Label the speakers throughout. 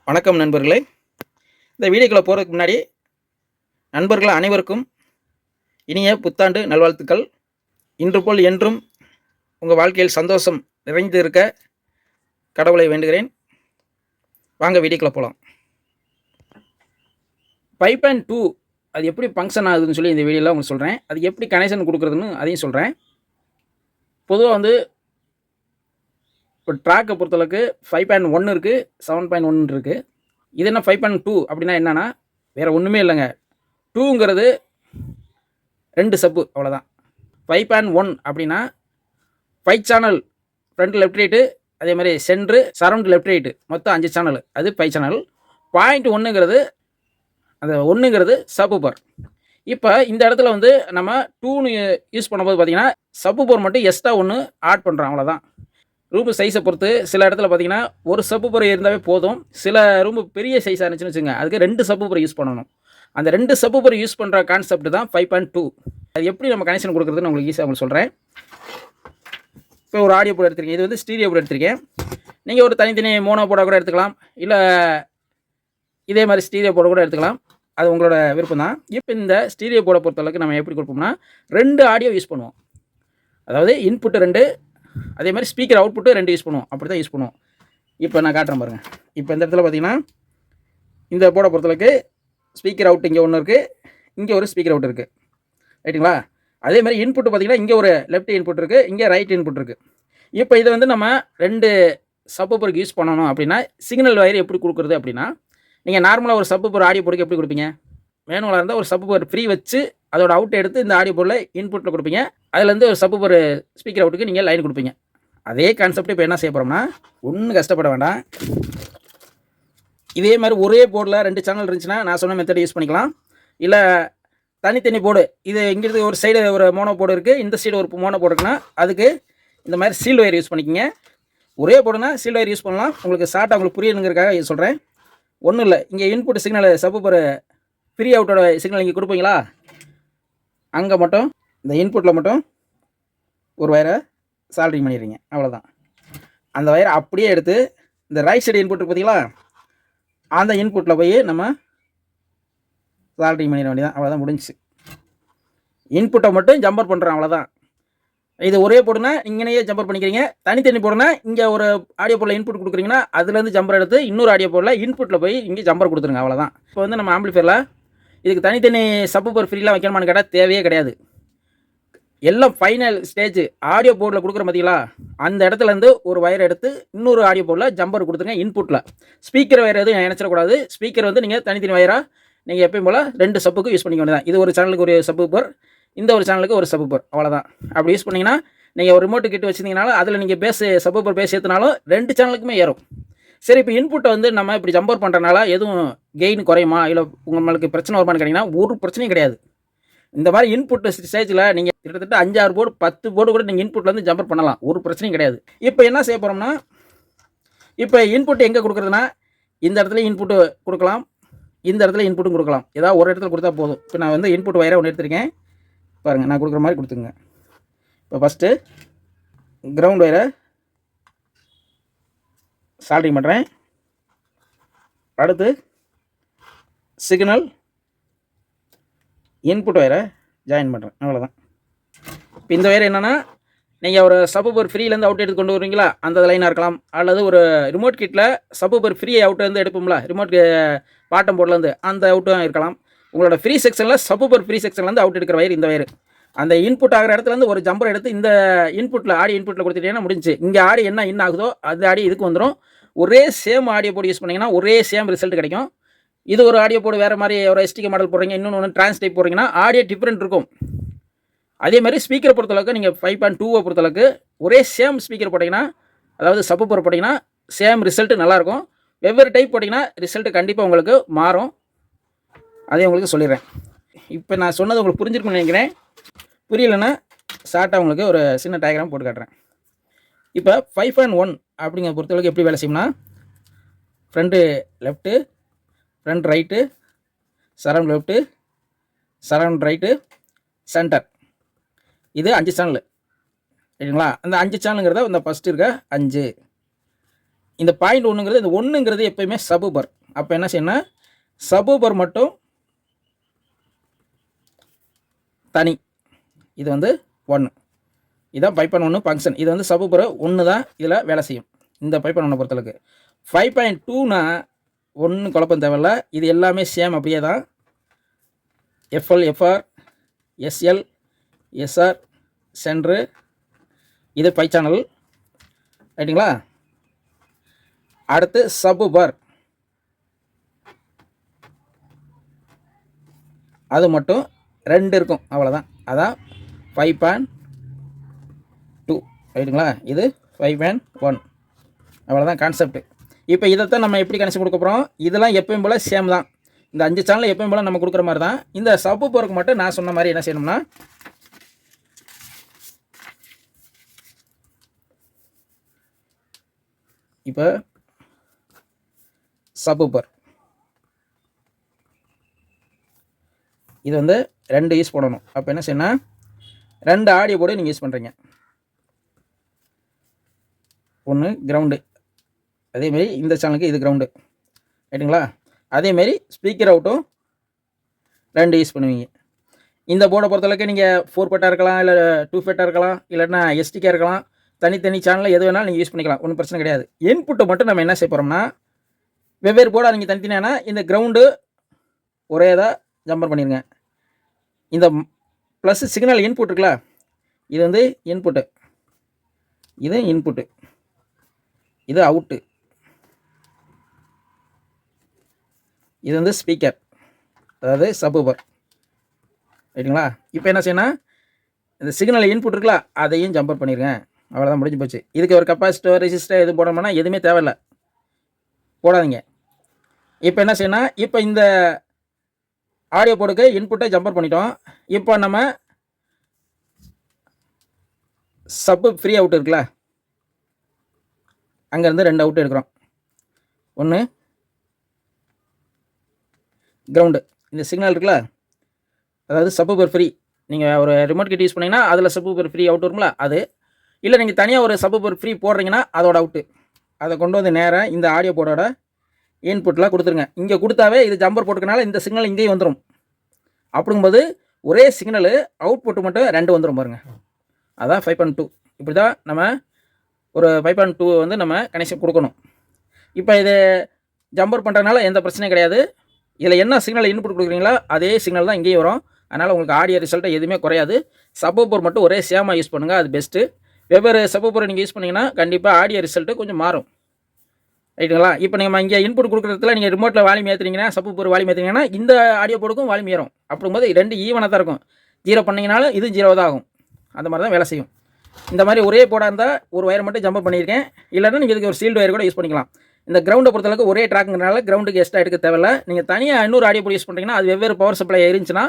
Speaker 1: வணக்கம் நண்பர்களே. இந்த வீடியோக்குள்ள போகிறதுக்கு முன்னாடி நண்பர்கள் அனைவருக்கும் இனிய புத்தாண்டு நல்வாழ்த்துக்கள். இன்று போல் என்றும் உங்கள் வாழ்க்கையில் சந்தோஷம் நிறைந்து இருக்க கடவுளை வேண்டுகிறேன். வாங்க வீடியோக்குள்ள போகலாம். 5.2 அது எப்படி ஃபங்க்ஷன் ஆகுதுன்னு சொல்லி இந்த வீடியோவில் உங்களுக்கு சொல்கிறேன். அது எப்படி கனெக்ஷன் கொடுக்குறதுன்னு அதையும் சொல்கிறேன். பொதுவாக இப்போ ட்ராக்கை பொறுத்தளவுக்கு 5.1 இருக்குது, 7.1 இருக்குது. இது என்ன 5.2 அப்படின்னா என்னன்னா வேறு ஒன்றுமே இல்லைங்க. 2ங்கிறது 2 சப்பு, அவ்வளோதான். 5.1 அப்படின்னா 5 சேனல், ஃப்ரண்ட் லெஃப்ட் ரைட்டு, அதே மாதிரி சென்ட்ரு, சரௌண்ட் லெஃப்ட் ரைட்டு, மொத்தம் 5 சேனல். அது 5 சேனல். 0.1ங்கிறது அந்த 1ங்கிறது சப்பூப்பர். இப்போ இந்த இடத்துல நம்ம 2ன்னு யூஸ் பண்ணும்போது பார்த்தீங்கன்னா சப்பூப்பர் மட்டும் எக்ஸ்ட்ரா 1 ஆட் பண்ணுறோம், அவ்வளோதான். ரூமு சைஸை பொறுத்து சில இடத்துல பார்த்தீங்கன்னா ஒரு சப்பூப்பர் இருந்தாவே போதும். சில ரூமு பெரிய சைஸாக இருந்துச்சுன்னு வச்சுங்க, அதுக்கு 2 சப்பூப்பர் யூஸ் பண்ணணும். அந்த 2 சப்பூப்பர் யூஸ் பண்ணுற கான்செப்ட் தான் 5.2. அது எப்படி நம்ம கனெக்ஷன் கொடுக்குறதுன்னு உங்களுக்கு ஈஸியாக உங்களுக்கு சொல்கிறேன். இப்போ ஒரு ஆடியோ போர்டு எடுத்துருக்கேன். இது ஸ்டீரியோ போர்டு எடுத்திருக்கேன். நீங்கள் ஒரு தனித்தனி மோனோ போர்டாக கூட எடுத்துக்கலாம், இல்லை இதே மாதிரி ஸ்டீரியோ போர்டு கூட எடுத்துக்கலாம். அது உங்களோட விருப்பம் தான். இப்போ இந்த ஸ்டீரியோ போர்டை பொறுத்தளவுக்கு நம்ம எப்படி கொடுப்போம்னா 2 ஆடியோ யூஸ் பண்ணுவோம். அதாவது இன்புட்டு 2, அதே மாதிரி ஸ்பீக்கர் அவுட்புட்டு 2 யூஸ் பண்ணுவோம். அப்படி தான் யூஸ் பண்ணுவோம். இப்போ நான் காட்டுறேன் பாருங்கள். இப்போ இந்த இடத்துல பார்த்தீங்கன்னா இந்த போர்டை பொறுத்தளவுக்கு ஸ்பீக்கர் அவுட் இங்கே ஒன்று இருக்குது, இங்கே ஒரு ஸ்பீக்கர் அவுட் இருக்குது, ரைட்டுங்களா? அதே மாதிரி இன்புட்டு பார்த்தீங்கன்னா இங்கே ஒரு லெஃப்ட் இன்புட் இருக்குது, இங்கே ரைட் இன்புட் இருக்குது. இப்போ இதை நம்ம 2 சப்பூப்பருக்கு யூஸ் பண்ணணும் அப்படின்னா சிக்னல் வயர் எப்படி கொடுக்குறது அப்படின்னா, நீங்கள் நார்மலாக ஒரு சப்பூப்பர் ஆடியோ போர்டுக்கு எப்படி கொடுப்பீங்க? மேனுவலாக இருந்தால் ஒரு சப்பூப்பர் ஃப்ரீ வச்சு அதோட அவுட் எடுத்து இந்த ஆடியோ போர்டில் இன்புட்டில் கொடுப்பீங்க. அதுலேருந்து ஒரு சப்பூப்பர் ஸ்பீக்கர் அவுட்டுக்கு நீங்கள் லைன் கொடுப்பீங்க. அதே கான்செப்ட் இப்போ என்ன செய்ய போகிறோம்னா, ஒன்றும் கஷ்டப்பட வேண்டாம். இதே மாதிரி ஒரே போர்டில் 2 சேனல் இருந்துச்சுன்னா நான் சொன்ன மெத்தட் யூஸ் பண்ணிக்கலாம். இல்லை தனித்தனி போர்டு, இது இங்கிருந்து ஒரு சைடு ஒரு மோனோ போர்டு இருக்குது, இந்த சைடு ஒரு மோனோ போர்டு இருக்குன்னா அதுக்கு இந்த மாதிரி சீல்டு வயர் யூஸ் பண்ணிக்கோங்க. ஒரே போர்டுனா சீல்டு வயர் யூஸ் பண்ணலாம். உங்களுக்கு ஷார்ட்டாக உங்களுக்கு புரியணுங்கிறதுக்காக சொல்கிறேன். ஒன்றும் இல்லை, இங்கே இன்புட் சிக்னல் சப்பூப்பர் ஃப்ரீ அவுட்டோட சிக்னல் இங்கே கொடுப்பீங்களா, அங்கே மட்டும் இந்த இன்புட்டில் மட்டும் ஒரு வயரை சால்ட்ரிங் பண்ணிடுறீங்க, அவ்வளோதான். அந்த வயரை அப்படியே எடுத்து இந்த ரைட் சைடு இன்புட் பார்த்தீங்களா, அந்த இன்புட்டில் போய் நம்ம சால்ட்ரிங் பண்ணிட வேண்டியதான், அவ்வளோதான், முடிஞ்சிச்சு. இன்புட்டை மட்டும் ஜம்பர் பண்ணுறோம், அவ்வளோதான். இது ஒரே போடுனா இங்கேயே ஜம்பர் பண்ணிக்கிறீங்க. தனித்தனி போடுனா இங்கே ஒரு ஆடியோ போர்டில் இன்புட் கொடுக்குறீங்கன்னா அதுலேருந்து ஜம்பர் எடுத்து இன்னொரு ஆடியோ போர்டில் இன்புட்டில் போய் இங்கே ஜம்பர் கொடுத்துருங்க, அவ்வளோதான். இப்போ நம்ம ஆம்பிளிஃபையரில் இதுக்கு தனித்தனி சப்பூப்பர் ஃப்ரீலாம் வைக்கணுமான்னு கேட்டால் தேவையே கிடையாது. எல்லாம் ஃபைனல் ஸ்டேஜ் ஆடியோ போர்டில் கொடுக்குற பார்த்தீங்களா, அந்த இடத்துலேருந்து ஒரு வயர் எடுத்து இன்னொரு ஆடியோ போர்டில் ஜம்பர் கொடுத்துருங்க இன்புட்டில். ஸ்பீக்கர் வயர் எதுவும் நினச்சிடக்கூடாது. ஸ்பீக்கர் நீங்கள் தனித்தனி வயராக நீங்கள் எப்பயும் போல் 2 சப்புக்கு யூஸ் பண்ணிக்க வேண்டியதான். இது ஒரு சேனலுக்கு ஒரு சப்பூப்பர், இந்த ஒரு சேனலுக்கு ஒரு சப்பூப்பர், அவ்வளோதான். அப்படி யூஸ் பண்ணிங்கன்னா நீங்கள் ஒரு ரிமோட்டு கிட்ட வச்சுருந்தீங்கனாலும் அதில் நீங்கள் சப்பூப்பர் பேஸ் ஏற்றினாலும் 2 சேனலுக்குமே ஏறும். சரி, இப்போ இன்புட்டை நம்ம இப்படி ஜம்பர் பண்ணுறனால எதுவும் கெயின் குறையுமா, இல்லை உங்களுக்கு பிரச்சனை வருமானு கேட்டிங்கன்னா ஒரு பிரச்சனையும் கிடையாது. இந்த மாதிரி இன்புட் ஸ்டேஜில் நீங்கள் கிட்டத்தட்ட 5-6 போர்டு 10 போர்டு கூட நீங்கள் இன்புட்லேருந்து ஜம்பர் பண்ணலாம், ஒரு பிரச்சனையும் கிடையாது. இப்போ என்ன செய்ய போகிறோம்னா, இப்போ இன்புட் எங்கே கொடுக்குறதுனா இந்த இடத்துல இன்புட்டு கொடுக்கலாம், இந்த இடத்துல இன்புட்டும் கொடுக்கலாம். ஏதாவது ஒரு இடத்துல கொடுத்தா போதும். இப்போ நான் இன்புட் வயரை ஒன்று எடுத்திருக்கேன் பாருங்கள், நான் கொடுக்குற மாதிரி கொடுத்துங்க. இப்போ ஃபஸ்ட்டு கிரவுண்ட் வயரை சால்ட்ரிங் பண்ணுறேன். அடுத்து சிக்னல் இன்புட் வயரை ஜாயின் பண்ணுறேன், அவ்வளோதான். இப்போ இந்த வயர் என்னென்னா, நீங்கள் ஒரு சப்பூப்பர் ஃப்ரீலேருந்து அவுட் எடுத்து கொண்டு வருவீங்களா, அந்த லைனாக இருக்கலாம். அல்லது ஒரு ரிமோட் கிட்டில் சப்பூப்பர் ஃப்ரீ அவுட்லேருந்து எடுப்போம்ல, ரிமோட் பாட்டம் போர்ட்லேருந்து அந்த அவுட்டும் இருக்கலாம். உங்களோட ஃப்ரீ செக்ஷனில் சப்பூப்பர் ஃப்ரீ செக்ஷன்லேருந்து அவுட் எடுக்கிற வயர் இந்த வயர். அந்த இன்புட் ஆகிற இடத்துலேருந்து ஒரு ஜம்பர் எடுத்து இந்த இன்புட்டில் ஆடி இன்புட்டில் கொடுத்துட்டீங்கன்னா முடிஞ்சு. இங்கே ஆடி என்ன இன் ஆகுதோ அது ஆடி இதுக்கு வந்துடும். ஒரே சேம் ஆடியோ போர்டு யூஸ் பண்ணிங்கன்னா ஒரே சேம் ரிசல்ட் கிடைக்கும். இது ஒரு ஆடியோ போர்டு வேறு மாதிரி ஒரு எஸ்டிகே மாடல் போடுறீங்க, இன்னொன்று ட்ரான்ஸ் டைப் போடுறீங்கன்னா ஆடியோ டிஃப்ரெண்ட் இருக்கும். அதே மாதிரி ஸ்பீக்கரை பொறுத்தளவுக்கு நீங்கள் 5.2 பொறுத்தளவுக்கு ஒரே சேம் ஸ்பீக்கர் போட்டிங்கன்னா, அதாவது சப்பூப்பர் போட்டிங்கன்னா சேம் ரிசல்ட்டு நல்லாயிருக்கும். வெவ்வேறு டைப் போட்டிங்கன்னா ரிசல்ட்டு கண்டிப்பாக உங்களுக்கு மாறும். அதே உங்களுக்கு சொல்லிடுறேன். இப்போ நான் சொன்னது உங்களுக்கு புரிஞ்சிருக்குன்னு நினைக்கிறேன். புரியலைன்னா ஷார்ட்டாக உங்களுக்கு ஒரு சின்ன டயக்ராம் போட்டு காட்டுறேன். இப்போ 5.1 அப்படிங்கிற பொறுத்தளவுக்கு எப்படி வேலை செய்யணும்னா, front left, front right, surround left, surround right, centre. இது 5 சேனல், சரிங்களா? அந்த 5 சேனலுங்கிறத இந்த ஃபஸ்ட்டு இருக்க 5. இந்த 0.1ங்கிறது, இந்த 1ங்கிறது எப்போயுமே சப்பூப்பர். அப்போ என்ன செய்யணும்னா சப்வூஃபர் மட்டும் தனி. இது வந்து 1. இதுதான் 5.1 ஃபங்க்ஷன். இது வந்து சப்வூஃபர் 1 தான் இதில் வேலை செய்யும் இந்த 5.1 பொறுத்தளவுக்கு. 5.2னா ஒன்றும் குழப்பம் தேவையில்ல, இது எல்லாமே சேம் அப்படியே தான். FL, FR, SL, SR, centre, இது 5 சேனல் ரைட்டுங்களா. அடுத்து சப்வூஃபர், அது மட்டும் 2 இருக்கும் அவ்வளோதான். அதான் 5.2 ரைட்டுங்களா. இது 5.1 அவ்வளோதான் கான்செப்ட். இப்போ இதைத்தான் நம்ம எப்படி கனெக்ஷன் கொடுக்க போகிறோம். இதெல்லாம் எப்பயும் போல் சேம் தான். இந்த 5 சேனல் எப்பயும் போல் நம்ம கொடுக்குற மாதிரி தான். இந்த சப்வூஃபருக்கு மட்டும் நான் சொன்ன மாதிரி என்ன செய்யணும்னா இப்போ சப்வூஃபர் இது வந்து 2 யூஸ் பண்ணணும். அப்போ என்ன செய்யணும்னா 2 ஆடியோ போர்டு நீங்கள் யூஸ் பண்ணுறீங்க. ஒன்று கிரவுண்டு, அதேமாரி இந்த சேனலுக்கு இது கிரவுண்டு ரைட்டுங்களா. அதேமாரி ஸ்பீக்கர் அவுட்டும் 2 யூஸ் பண்ணுவீங்க. இந்த போர்டை பொறுத்தளவுக்கு நீங்கள் 4 ஃபேட்டாக இருக்கலாம், இல்லை 2 ஃபேட்டாக இருக்கலாம், இல்லைன்னா எஸ்டிக்காக இருக்கலாம். தனித்தனி சேனலில் எது வேணாலும் நீங்கள் யூஸ் பண்ணிக்கலாம், ஒன்றும் பிரச்சனை கிடையாது. இன்புட்டை மட்டும் நம்ம என்ன செய்ய போகிறோம்னா வெவ்வேறு போர்டாக நீங்கள் தனித்தனியானா இந்த கிரவுண்டு ஒரே இதாக ஜம்பர் பண்ணிடுங்க. இந்த ப்ளஸ் சிக்னல் இன்புட் இருக்குல்ல, இது வந்து இன்புட்டு, இது இன்புட்டு, இது அவுட்டு, இது வந்து ஸ்பீக்கர், அதாவது சப்வூஃபர் ரைட்டுங்களா. இப்போ என்ன செய்யணும், இந்த சிக்னல் இன்புட் இருக்குல்ல அதையும் ஜம்பர் பண்ணிடுங்க. அவ்வளோதான், முடிஞ்சு போச்சு. இதுக்கு ஒரு கப்பாசிட்டர், ரெசிஸ்டர் எதுவும் போடணும்னா எதுவுமே தேவையில்லை, போடாதீங்க. இப்போ என்ன செய்யணும், இப்போ இந்த ஆடியோ போர்டுக்கு இன்புட்டை ஜம்பர் பண்ணிட்டோம். இப்போ நம்ம சப்பு ஃப்ரீ அவுட் இருக்குல்ல, அங்கேருந்து 2 அவுட் எடுக்கிறோம். ஒன்று கிரவுண்டு, இந்த சிக்னல் இருக்குல்ல, அதாவது சப்வூஃபர் ஃப்ரீ. நீங்கள் ஒரு ரிமோட் கிட் யூஸ் பண்ணிங்கன்னா அதில் சப்வூஃபர் ஃப்ரீ அவுட் வருங்களா அது. இல்லை நீங்கள் தனியாக ஒரு சப்வூஃபர் ஃப்ரீ போடுறீங்கன்னா அதோட அவுட்டு. அதை கொண்டு வந்து நேராக இந்த ஆடியோ போர்டோட இன்புட்டில் கொடுத்துருங்க. இங்கே கொடுத்தாவே இது ஜம்பர் போட்டுக்கனால இந்த சிக்னல் இங்கேயும் வந்துடும். அப்படிங்கும்போது ஒரே சிக்னலு அவுட்புட்டு மட்டும் 2 வந்துடும் பாருங்கள். அதான் 5.2. இப்படி தான் நம்ம ஒரு 5.2 வந்து நம்ம கனெக்ஷன் கொடுக்கணும். இப்போ இது ஜம்பர் பண்ணுறதுனால எந்த பிரச்சனையும் கிடையாது. இதில் என்ன சிக்னல் இன்புட் கொடுக்குறீங்களோ அதே சிக்னல் தான் இங்கேயும் வரும். அதனால் உங்களுக்கு ஆடியோ ரிசல்ட்டை எதுவுமே குறையாது. சப்வூஃபர் மட்டும் ஒரே சேமாக யூஸ் பண்ணுங்கள், அது பெஸ்ட்டு. வெவ்வேறு சப்வூஃபர் நீங்கள் யூஸ் பண்ணிங்கன்னா கண்டிப்பாக ஆடியோ ரிசல்ட்டு கொஞ்சம் மாறும் ரைட்டுங்களா. இப்போ நீங்கள் இங்கே இன்புட் கொடுக்குறதுல நீங்கள் ரிமோட்டில் வால்யூம் ஏற்றுறீங்கன்னா, சப்வூஃபர் வால்யூம் ஏற்றுனீங்கன்னா இந்த ஆடியோ போர்டுக்கும் வால்யூம் ஏறும். அப்படிங்கும்போது 2 ஈவனாக தான் இருக்கும். 0 பண்ணிங்கனாலும் இது 0 தான் ஆகும். அந்த மாதிரி தான் வேலை செய்யும். இந்த மாதிரி ஒரே போர்டாக இருந்தால் ஒரு ஒயர் மட்டும் ஜம்பர் பண்ணியிருக்கேன். இல்லைன்னா நீங்கள் இதுக்கு ஒரு சீல்டு ஒயர் கூட யூஸ் பண்ணிக்கலாம். இந்த கிரவுண்டை பொறுத்தளவுக்கு ஒரே ட்ராக்குங்கிறனால கிரவுண்டுக்கு எக்ஸ்ட்ரா எடுக்க தேவையில்லை. நீங்கள் தனியாக இன்னொரு ஆடியோ போர்டு யூஸ் பண்ணுறீங்கன்னா அது வெவ்வேறு பவர் சப்ளை இருந்துச்சுன்னா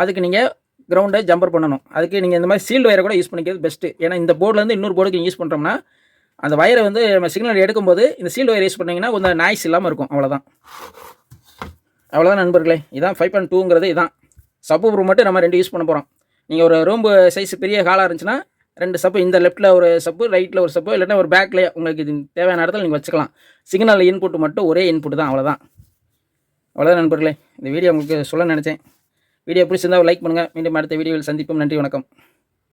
Speaker 1: அதுக்கு நீங்கள் கிரவுண்டை ஜம்பர் பண்ணணும். அதுக்கு நீங்கள் இந்த மாதிரி சீல்டு ஒயரை கூட யூஸ் பண்ணிக்கிறது பெஸ்ட்டு. ஏன்னா இந்த போர்டிலேருந்து இன்னொரு போர்டுக்கு யூஸ் பண்ணுறோம்னா அந்த வயரை வந்து நம்ம சிக்னல் எடுக்கும்போது இந்த சீல்டு ஒயர் யூஸ் பண்ணிங்கன்னா கொஞ்சம் நாய்ஸ் இல்லாமல் இருக்கும். அவ்வளோதான் நண்பர்களே. இதான் 5.2ங்கிறது. இதான் சப்வூஃபர் மட்டும் நம்ம 2 யூஸ் பண்ண போகிறோம். நீங்கள் ஒரு ரூம் சைஸ் பெரிய ஹாலாக இருந்துச்சுன்னா 2 சப்பு, இந்த லெஃப்ட்டில் ஒரு சப்பு, ரைட்டில் ஒரு சப்பு, இல்லைன்னா ஒரு பேக்லேயே உங்களுக்கு இது தேவையான இடத்துல நீங்கள் வச்சுக்கலாம். சிக்னல் இன்புட் மட்டும் ஒரே இன்புட் தான். அவ்வளோதான் நண்பர்களே. இந்த வீடியோ உங்களுக்கு சொல்ல நினச்சேன். வீடியோ பிடிச்சிருந்தால் லைக் பண்ணுங்கள். மீண்டும் அடுத்த வீடியோவில் சந்திப்போம். நன்றி, வணக்கம்.